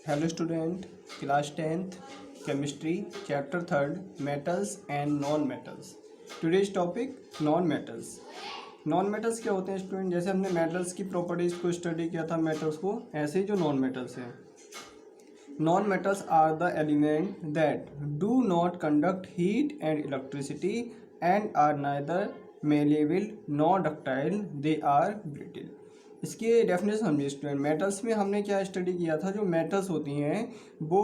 Hello student, class 10th, chemistry, chapter 3rd, metals and non-metals. Today's topic non-metals. Non-metals क्या होते हैं student? जैसे हमने metals की प्रॉपर्टीज को स्टडी किया था metals को, ऐसे ही जो non-metals हैं. Non-metals are the element that do not conduct heat and electricity and are neither malleable nor ductile. They are brittle. इसकी डेफिनेशन समझिए स्टूडेंट. मेटल्स में हमने क्या स्टडी किया था? जो मेटल्स होती हैं वो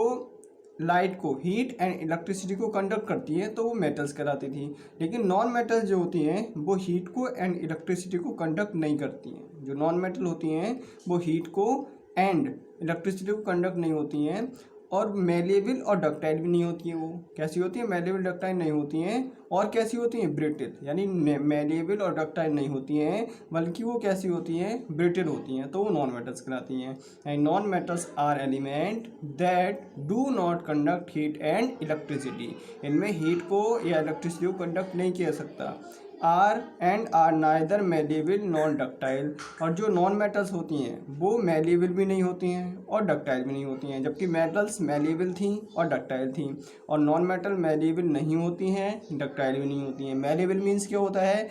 लाइट को, हीट एंड इलेक्ट्रिसिटी को कंडक्ट करती हैं, तो वो मेटल्स कहलाती थी. लेकिन नॉन मेटल्स जो होती हैं वो हीट को एंड इलेक्ट्रिसिटी को कंडक्ट नहीं करती हैं. जो नॉन मेटल होती हैं वो हीट को एंड इलेक्ट्रिसिटी को कंडक्ट नहीं होती हैं और मेलेबल और डक्टाइल भी नहीं होती हैं. वो कैसी होती हैं? मेलेबल डक्टाइल नहीं होती हैं. और कैसी होती हैं? ब्रिटिल. यानी मेलेबल और डक्टाइल नहीं होती हैं, बल्कि वो कैसी होती हैं? ब्रिटिल होती हैं. तो वो नॉन मेटल्स कहलाती हैं. And non metals are element that do not conduct heat and electricity. इनमें हीट को या इलेक्ट्रिसिटी को कंडक्ट नहीं किया सकता. Are neither malleable non ductile. और जो नॉन मेटल्स होती हैं वो मेलेबल भी नहीं होती हैं और डक्टाइल भी नहीं होती हैं. जबकि मेटल्स मेलेबल थी और डक्टाइल थी, और नॉन मेटल मेलेबल नहीं होती हैं, डक्टाइल भी नहीं होती हैं. मेलेबल मीन्स क्या होता है?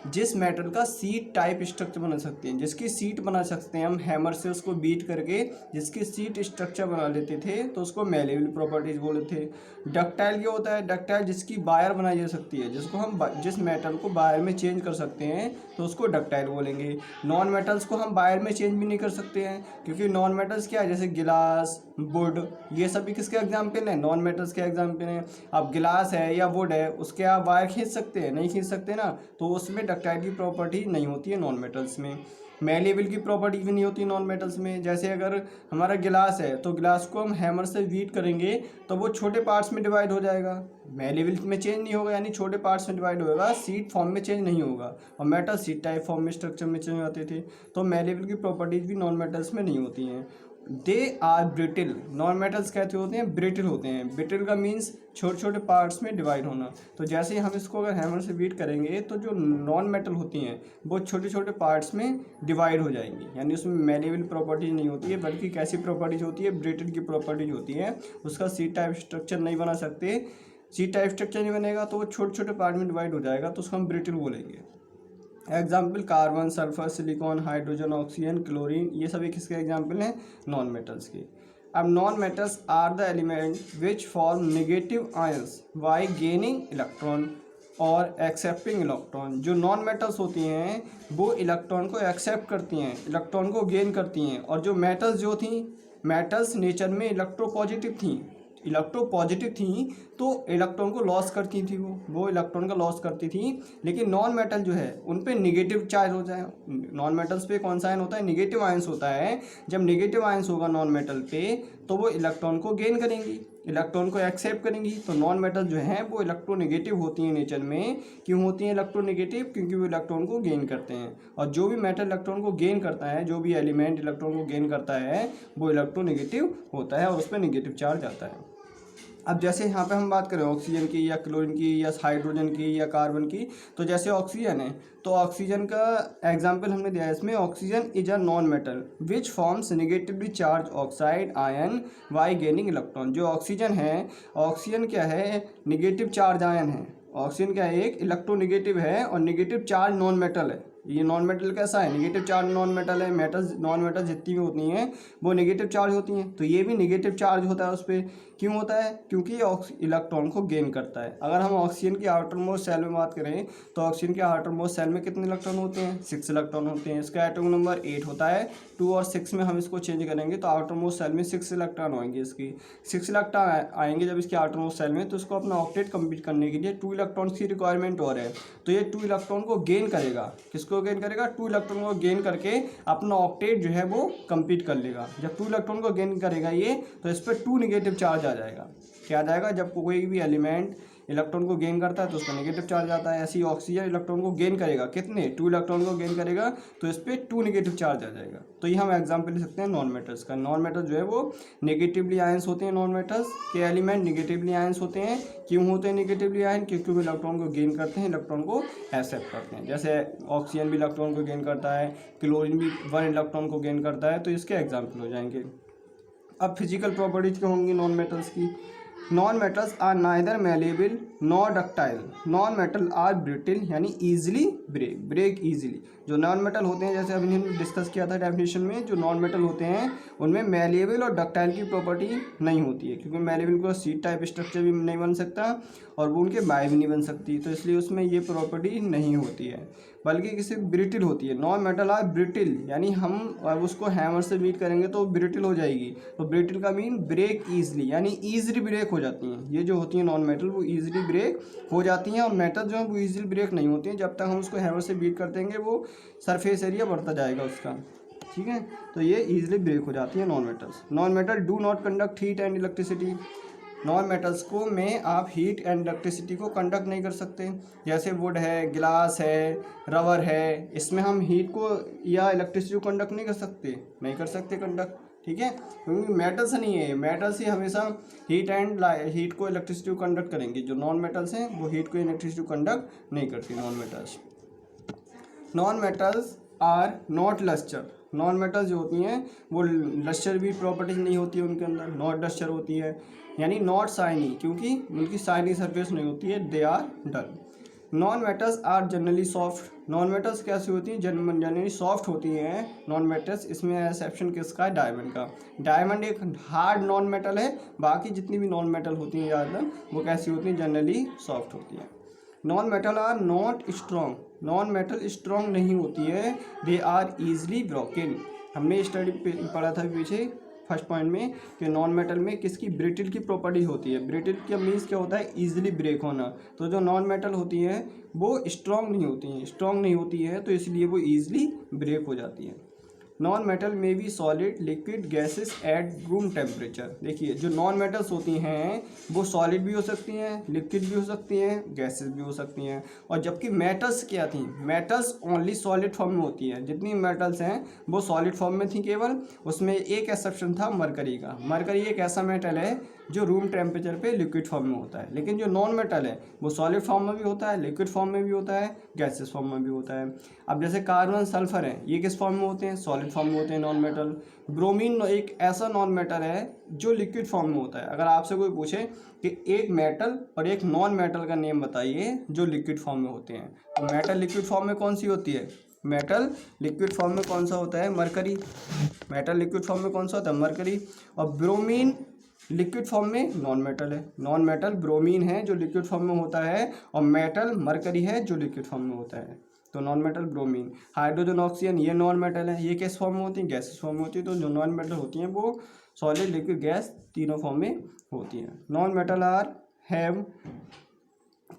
जिस मेटल का सीट टाइप स्ट्रक्चर बना सकते हैं, जिसकी सीट बना सकते हैं हम हैमर से उसको बीट करके, जिसकी सीट स्ट्रक्चर बना लेते थे तो उसको मेलेबल प्रॉपर्टीज बोलते थे. डक्टाइल क्या होता है? डक्टाइल जिसकी वायर बनाई जा सकती है, जिसको हम जिस मेटल को वायर में चेंज कर सकते हैं तो उसको डक्टाइल बोलेंगे. नॉन मेटल्स को हम वायर में चेंज भी नहीं कर सकते हैं, क्योंकि नॉन मेटल्स क्या है? जैसे गिलास, वुड, ये सभी किसके एग्जाम्पल हैं? नॉन मेटल्स के एग्जाम्पल हैं. अब गिलास है या वुड है, उसके आप वायर खींच सकते हैं? नहीं खींच सकते ना. तो उसमें डक्टाइल की प्रॉपर्टी नहीं होती है नॉन मेटल्स में. मेलेबल की प्रॉपर्टी भी नहीं होती नॉन मेटल्स में. जैसे अगर हमारा गिलास है तो गिलास को हम हैमर से बीट करेंगे तो वो छोटे पार्ट्स में डिवाइड हो जाएगा. मेलेबल में चेंज नहीं होगा, यानी छोटे पार्ट्स में डिवाइड होगा, सीट फॉर्म में चेंज नहीं होगा. और मेटल सीट टाइप फॉर्म में स्ट्रक्चर में चेंज होते थे. तो मेलेबल की प्रॉपर्टीज भी नॉन मेटल्स में नहीं होती हैं. They are brittle. Non metals कहते होते हैं ब्रिटिल होते हैं. ब्रिटिल का मीन्स छोटे छोटे पार्ट्स में डिवाइड होना. तो जैसे ही हम इसको अगर हैमर से बीट करेंगे तो जो नॉन मेटल होती हैं वो छोटे छोटे पार्ट्स में डिवाइड हो जाएंगी. यानी उसमें मेलेबल प्रॉपर्टीज नहीं होती है, बल्कि कैसी प्रॉपर्टीज होती है? ब्रिटिल की प्रॉपर्टीज होती है. उसका सी टाइप स्ट्रक्चर नहीं बना सकते. सी टाइप स्ट्रक्चर नहीं बनेगा तो वो छोटे छोटे पार्ट में डिवाइड हो जाएगा, तो उसको हम ब्रिटिल बोलेंगे. Example carbon, sulphur, silicon, hydrogen, oxygen, chlorine, ये सभी किसके एग्जाम्पल हैं? नॉन मेटल्स के. अब non metals are the element which form negative ions by gaining electron और एक्सेप्टिंग इलेक्ट्रॉन. जो नॉन मेटल्स होती हैं वो इलेक्ट्रॉन को एक्सेप्ट करती हैं, इलेक्ट्रॉन को गेन करती हैं. और जो मेटल्स जो थी, मेटल्स नेचर में इलेक्ट्रोपॉजिटिव थी. इलेक्ट्रोपॉजिटिव थी तो इलेक्ट्रॉन को लॉस करती थी, वो इलेक्ट्रॉन का लॉस करती थी. लेकिन नॉन मेटल जो है उन पे निगेटिव चार्ज हो जाए. नॉन मेटल्स पे कौन सा आयन होता है? निगेटिव आयंस होता है. जब निगेटिव आयंस होगा नॉन मेटल पे तो वो इलेक्ट्रॉन को गेन करेंगी, इलेक्ट्रॉन को एक्सेप्ट करेंगी. तो नॉन मेटल जो हैं वो इलेक्ट्रोनेगेटिव होती हैं नेचर में. क्यों होती हैं इलेक्ट्रोनेगेटिव? क्योंकि वो इलेक्ट्रॉन को गेन करते हैं. और जो भी मेटल इलेक्ट्रॉन को गेन करता है, जो भी एलिमेंट इलेक्ट्रॉन को गेन करता है, वो इलेक्ट्रोनेगेटिव होता है और उस पर नेगेटिव चार्ज आता है. अब जैसे यहाँ पे हम बात करें ऑक्सीजन की या क्लोरीन की या हाइड्रोजन की या कार्बन की, तो जैसे ऑक्सीजन है तो ऑक्सीजन का एग्जांपल हमने दिया है इसमें. Oxygen is a non metal which forms negatively charge oxide ion bye gaining electron. जो ऑक्सीजन है, ऑक्सीजन क्या है? नेगेटिव चार्ज आयन है. ऑक्सीजन क्या है? एक इलेक्ट्रोनेगेटिव है और नेगेटिव चार्ज नॉन मेटल है. ये नॉन मेटल कैसा है? नेगेटिव चार्ज नॉन मेटल है. मेटल्स, नॉन मेटल जितनी भी होती हैं वो नेगेटिव चार्ज होती हैं. तो ये भी नेगेटिव चार्ज होता है उस पर. क्यों होता है? क्योंकि ये इलेक्ट्रॉन को गेन करता है. अगर हम ऑक्सीजन की आउटर मोस्ट सेल में बात करें तो ऑक्सीजन के आउटर मोस्ट सेल में कितने इलेक्ट्रॉन होते हैं? 6 इलेक्ट्रॉन होते हैं. इसका एटॉमिक नंबर 8 होता है. 2 और 6 में हम इसको चेंज करेंगे तो आउटर मोस्ट सेल में 6 इलेक्ट्रॉन आएंगे. इसकी 6 इलेक्ट्रॉन आएंगे जब इसके आउटर मोस्ट सेल में, तो इसको अपना ऑक्टेट कंप्लीट करने के लिए 2 इलेक्ट्रॉन की रिक्वायरमेंट और है. तो ये 2 इलेक्ट्रॉन को गेन करेगा. किसको गेन करेगा? 2 इलेक्ट्रॉन को गेन करके अपना ऑक्टेट जो है वो कंप्लीट कर लेगा. जब 2 इलेक्ट्रॉन को गेन करेगा ये, तो इस पर 2 निगेटिव चार्ज आ जाएगा. क्या आ जाएगा? जब कोई भी एलिमेंट इलेक्ट्रॉन को गेन करता है तो उस पर नेगेटिव चार्ज आता है. ऐसे ही ऑक्सीजन इलेक्ट्रॉन को गेन करेगा. कितने? 2 इलेक्ट्रॉन को गेन करेगा तो इस पर 2 नेगेटिव चार्ज आ जाएगा. तो ये हम एग्जांपल ले सकते हैं नॉन मेटल्स का. नॉन मेटल जो है वो नेगेटिवली आयंस होते हैं. नॉन मेटल्स के एलिमेंट नेगेटिवली आयंस होते हैं. क्यों होते हैं नेगेटिवली आयन? क्योंकि वो इलेक्ट्रॉन को गेन करते हैं, इलेक्ट्रॉन को एक्सेप्ट करते हैं. जैसे ऑक्सीजन भी इलेक्ट्रॉन को गेन करता है, क्लोरीन भी 1 इलेक्ट्रॉन को गेन करता है. तो इसके एग्जाम्पल हो जाएंगे. अब फिजिकल प्रॉपर्टीज क्या होंगी नॉन मेटल्स की। Non metals are neither malleable nor ductile. Non metal are brittle यानी ईजिली ब्रेक ईजिली। जो नॉन मेटल होते हैं, जैसे अभी हमने डिस्कस किया था डेफिनेशन में, जो नॉन मेटल होते हैं उनमें मैलेबल और डक्टाइल की प्रॉपर्टी नहीं होती है, क्योंकि मैलेबल को सीट टाइप स्ट्रक्चर भी नहीं बन सकता और वो उनके बाय भी नहीं बन सकती, तो इसलिए उसमें ये प्रॉपर्टी नहीं होती है, बल्कि किसी ब्रिटिल होती है। नॉन मेटल आर ब्रिटिल यानी हम अब उसको हैमर से बीट करेंगे तो ब्रिटिल हो जाएगी। तो ब्रिटिल का मीन ब्रेक ईजिली यानी ईजिली ब्रेक हो जाती हैं। ये जो होती है नॉन मेटल वो ईजिली ब्रेक हो जाती हैं, और मेटल जो है वो ईजिली ब्रेक नहीं होती हैं। जब तक हम उसको हैमर से बीट कर देंगे वो सरफेस एरिया बढ़ता जाएगा उसका, ठीक है। तो ये ईजिली ब्रेक हो जाती है non metals. Non metal do not conduct heat and electricity. Non metals को में आप हीट एंड इलेक्ट्रिसिटी को कंडक्ट नहीं कर सकते। जैसे वुड है, ग्लास है, रबर है, इसमें हम हीट को या इलेक्ट्रिसिटी को कंडक्ट नहीं कर सकते कंडक्ट, ठीक है, क्योंकि मेटल्स नहीं है। मेटल्स ही हमेशा हीट को इलेक्ट्रिसिटी को कंडक्ट करेंगे। जो नॉन मेटल्स हैं वो हीट को इलेक्ट्रिसिटी को कंडक्ट नहीं करती non metals. Non metals are not lustre. Non metals जो होती हैं वो लस्टर भी प्रॉपर्टीज नहीं होती है उनके अंदर, नॉट लस्टर होती है, यानी नॉट शाइनी, क्योंकि उनकी शाइनी सरफेस नहीं होती है, they are dull. Non metals are generally soft. Non metals कैसी होती हैं, जनरली सॉफ्ट होती हैं नॉन मेटल्स। इसमें एक्सेप्शन किसका है, डायमंड का। डायमंड एक हार्ड नॉन मेटल है, बाकी जितनी भी नॉन मेटल होती हैं ज़्यादातर वो कैसी होती हैं, जनरली सॉफ्ट होती हैं। Non metal are not strong. Non metal strong नहीं होती है, दे आर ईजली ब्रोकन। हमने स्टडी पढ़ा था पीछे फर्स्ट पॉइंट में कि नॉन मेटल में किसकी, ब्रिटिल की प्रॉपर्टी होती है। ब्रिटिल का मीन्स क्या होता है, ईजिली ब्रेक होना। तो जो नॉन मेटल होती हैं वो स्ट्रॉन्ग नहीं होती है, तो इसलिए वो ईजिली ब्रेक हो जाती है। नॉन मेटल में भी solid, liquid, gases at room temperature. देखिए जो नॉन मेटल्स होती हैं वो सॉलिड भी हो सकती हैं, लिक्विड भी हो सकती हैं, गैसेस भी हो सकती हैं। और जबकि मेटल्स क्या थी, मेटल्स ओनली सॉलिड फॉर्म में होती हैं। जितनी मेटल्स हैं वो सॉलिड फॉर्म में थी केवल, उसमें एक एक्सेप्शन था मरकरी का। मरकरी एक ऐसा मेटल है जो रूम टेम्परेचर पे लिक्विड फॉर्म में होता है, लेकिन जो नॉन मेटल है वो सॉलिड फॉर्म में भी होता है, लिक्विड फॉर्म में भी होता है, गैसेस फॉर्म में भी होता है। अब जैसे कार्बन, सल्फर है, ये किस फॉर्म में होते हैं, सॉलिड फॉर्म में होते हैं नॉन मेटल। ब्रोमीन एक ऐसा नॉन मेटल है जो लिक्विड फॉर्म में होता है। अगर आपसे कोई पूछे कि एक मेटल और एक नॉन मेटल का नेम बताइए जो लिक्विड फॉर्म में होते हैं, तो मेटल लिक्विड फॉर्म में कौन सी होती है, मेटल लिक्विड फॉर्म में कौन सा होता है, मरकरी। मेटल लिक्विड फॉर्म में कौन सा होता है, मरकरी। और ब्रोमीन लिक्विड फॉर्म में नॉन मेटल है। नॉन मेटल ब्रोमीन है जो लिक्विड फॉर्म में होता है, और मेटल मरकरी है जो लिक्विड फॉर्म में होता है। तो non metal bromine. Hydrogen, oxygen ये नॉन मेटल है, ये किस फॉर्म में होती है, गैसेस फॉर्म में होती है। तो जो नॉन मेटल होती हैं वो सॉलिड, लिक्विड, गैस तीनों फॉर्म में होती हैं। Non metal are have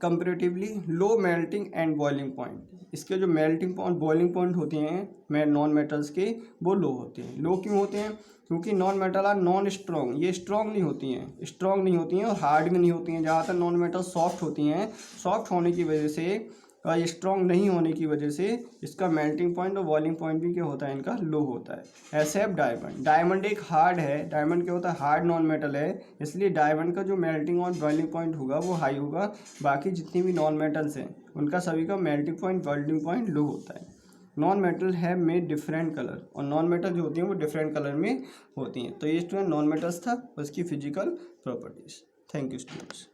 comparatively low melting and boiling point. इसके जो मेल्टिंग पॉइंट, बॉइलिंग पॉइंट होते हैं नॉन मेटल्स के, वो लो होते हैं। लो क्यों होते हैं, क्योंकि non metal are non strong, ये स्ट्रॉन्ग नहीं होती हैं और हार्ड भी नहीं होती हैं। ज़्यादातर नॉन मेटल सॉफ्ट होती हैं। सॉफ्ट होने की वजह से और स्ट्रॉन्ग नहीं होने की वजह से इसका मेल्टिंग पॉइंट और बॉइलिंग पॉइंट भी क्या होता है, इनका लो होता है। Except diamond. डायमंड एक हार्ड है, डायमंड क्या होता है, हार्ड नॉन मेटल है, इसलिए डायमंड का जो मेल्टिंग और बॉइलिंग पॉइंट होगा वो हाई होगा। बाकी जितनी भी नॉन मेटल्स हैं उनका सभी का मेल्टिंग पॉइंट, बॉइलिंग पॉइंट लो होता है। नॉन मेटल है में डिफरेंट कलर, और नॉन मेटल जो होती हैं वो डिफरेंट कलर में होती हैं। तो ये स्टूडेंट नॉन मेटल्स था, उसकी physical properties. Thank you students.